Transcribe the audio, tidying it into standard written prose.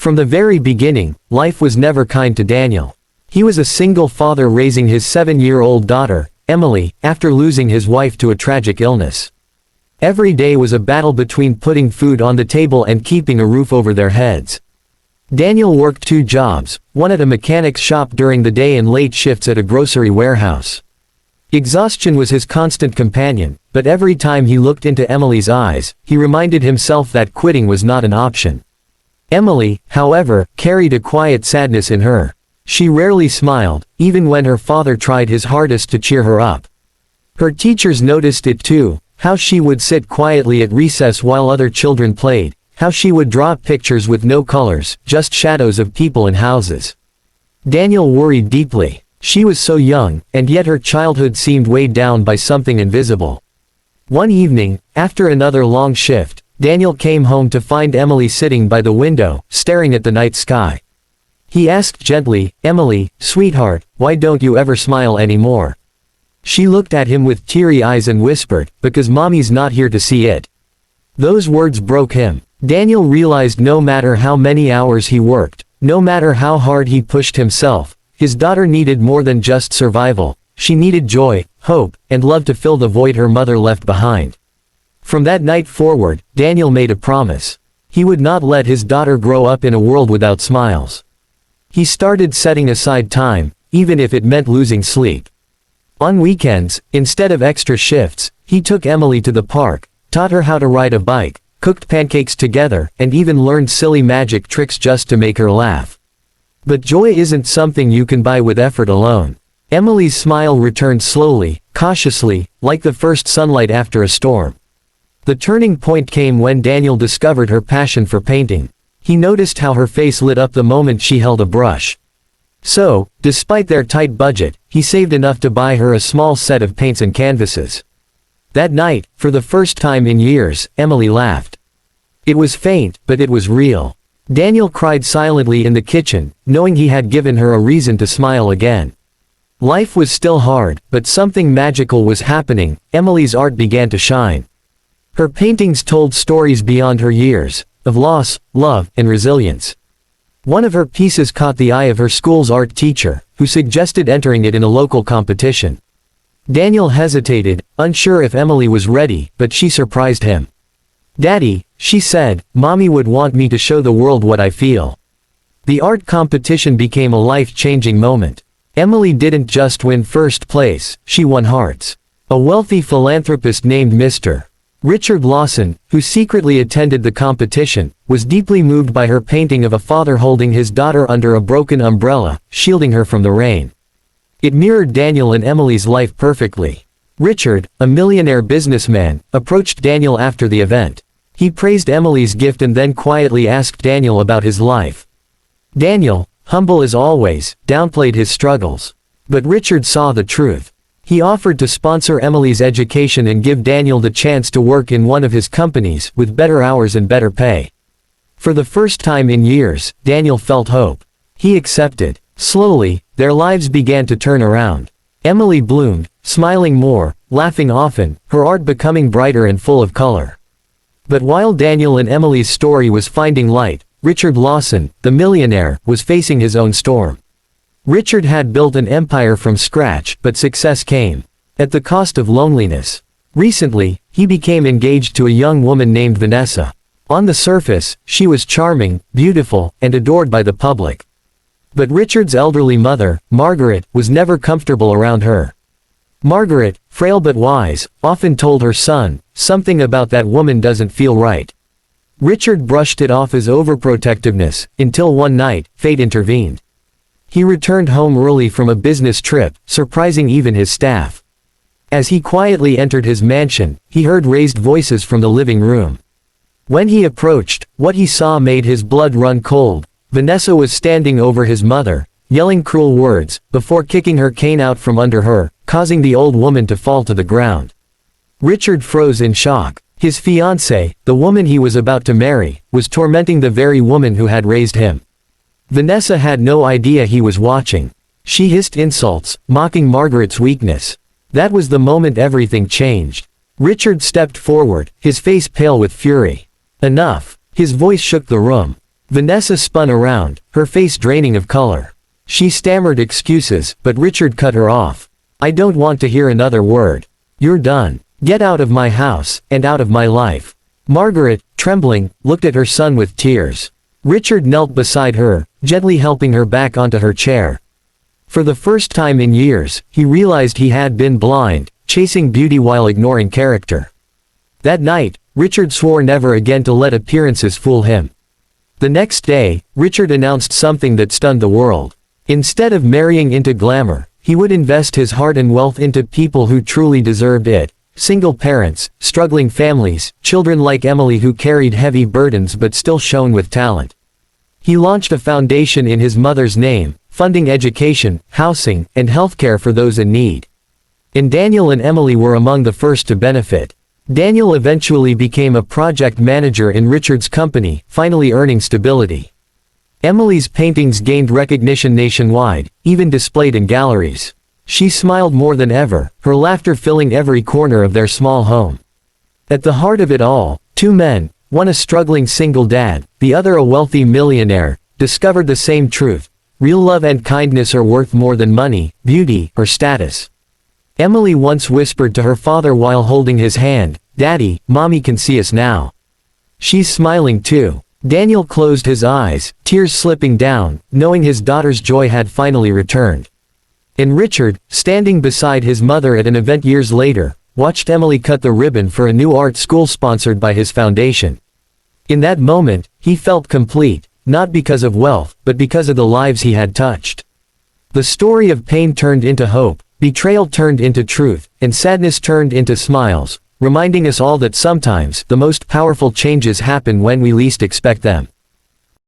From the very beginning, life was never kind to Daniel. He was a single father raising his 7-year-old daughter, Emily, after losing his wife to a tragic illness. Every day was a battle between putting food on the table and keeping a roof over their heads. Daniel worked 2 jobs, one at a mechanic's shop during the day and late shifts at a grocery warehouse. Exhaustion was his constant companion, but every time he looked into Emily's eyes, he reminded himself that quitting was not an option. Emily, however, carried a quiet sadness in her. She rarely smiled, even when her father tried his hardest to cheer her up. Her teachers noticed it too, how she would sit quietly at recess while other children played, how she would draw pictures with no colors, just shadows of people and houses. Daniel worried deeply. She was so young, and yet her childhood seemed weighed down by something invisible. One evening, after another long shift, Daniel came home to find Emily sitting by the window, staring at the night sky. He asked gently, "Emily, sweetheart, why don't you ever smile anymore?" She looked at him with teary eyes and whispered, "Because mommy's not here to see it." Those words broke him. Daniel realized no matter how many hours he worked, no matter how hard he pushed himself, his daughter needed more than just survival. She needed joy, hope, and love to fill the void her mother left behind. From that night forward, Daniel made a promise. He would not let his daughter grow up in a world without smiles. He started setting aside time, even if it meant losing sleep. On weekends, instead of extra shifts, he took Emily to the park, taught her how to ride a bike, cooked pancakes together, and even learned silly magic tricks just to make her laugh. But joy isn't something you can buy with effort alone. Emily's smile returned slowly, cautiously, like the first sunlight after a storm. The turning point came when Daniel discovered her passion for painting. He noticed how her face lit up the moment she held a brush. So, despite their tight budget, he saved enough to buy her a small set of paints and canvases. That night, for the first time in years, Emily laughed. It was faint, but it was real. Daniel cried silently in the kitchen, knowing he had given her a reason to smile again. Life was still hard, but something magical was happening. Emily's art began to shine. Her paintings told stories beyond her years, of loss, love, and resilience. One of her pieces caught the eye of her school's art teacher, who suggested entering it in a local competition. Daniel hesitated, unsure if Emily was ready, but she surprised him. "Daddy," she said, "Mommy would want me to show the world what I feel." The art competition became a life-changing moment. Emily didn't just win first place, she won hearts. A wealthy philanthropist named Mr. Richard Lawson, who secretly attended the competition, was deeply moved by her painting of a father holding his daughter under a broken umbrella, shielding her from the rain. It mirrored Daniel and Emily's life perfectly. Richard, a millionaire businessman, approached Daniel after the event. He praised Emily's gift and then quietly asked Daniel about his life. Daniel, humble as always, downplayed his struggles. But Richard saw the truth. He offered to sponsor Emily's education and give Daniel the chance to work in one of his companies, with better hours and better pay. For the first time in years, Daniel felt hope. He accepted. Slowly, their lives began to turn around. Emily bloomed, smiling more, laughing often, her art becoming brighter and full of color. But while Daniel and Emily's story was finding light, Richard Lawson, the millionaire, was facing his own storm. Richard had built an empire from scratch, but success came at the cost of loneliness. Recently, he became engaged to a young woman named Vanessa. On the surface, she was charming, beautiful, and adored by the public. But Richard's elderly mother, Margaret, was never comfortable around her. Margaret, frail but wise, often told her son, "Something about that woman doesn't feel right." Richard brushed it off as overprotectiveness, until one night, fate intervened. He returned home early from a business trip, surprising even his staff. As he quietly entered his mansion, he heard raised voices from the living room. When he approached, what he saw made his blood run cold. Vanessa was standing over his mother, yelling cruel words, before kicking her cane out from under her, causing the old woman to fall to the ground. Richard froze in shock. His fiancée, the woman he was about to marry, was tormenting the very woman who had raised him. Vanessa had no idea he was watching. She hissed insults, mocking Margaret's weakness. That was the moment everything changed. Richard stepped forward, his face pale with fury. "Enough!" His voice shook the room. Vanessa spun around, her face draining of color. She stammered excuses, but Richard cut her off. "I don't want to hear another word. You're done. Get out of my house, and out of my life." Margaret, trembling, looked at her son with tears. Richard knelt beside her, gently helping her back onto her chair. For the first time in years, he realized he had been blind, chasing beauty while ignoring character. That night, Richard swore never again to let appearances fool him. The next day, Richard announced something that stunned the world. Instead of marrying into glamour, he would invest his heart and wealth into people who truly deserved it. Single parents, struggling families, children like Emily who carried heavy burdens but still shone with talent. He launched a foundation in his mother's name, funding education, housing, and healthcare for those in need. And Daniel and Emily were among the first to benefit. Daniel eventually became a project manager in Richard's company, finally earning stability. Emily's paintings gained recognition nationwide, even displayed in galleries. She smiled more than ever, her laughter filling every corner of their small home. At the heart of it all, two men, one a struggling single dad, the other a wealthy millionaire, discovered the same truth: real love and kindness are worth more than money, beauty, or status. Emily once whispered to her father while holding his hand, "Daddy, Mommy can see us now." She's smiling too. Daniel closed his eyes, tears slipping down, knowing his daughter's joy had finally returned. And Richard, standing beside his mother at an event years later, watched Emily cut the ribbon for a new art school sponsored by his foundation. In that moment, he felt complete, not because of wealth, but because of the lives he had touched. The story of pain turned into hope, betrayal turned into truth, and sadness turned into smiles, reminding us all that sometimes the most powerful changes happen when we least expect them.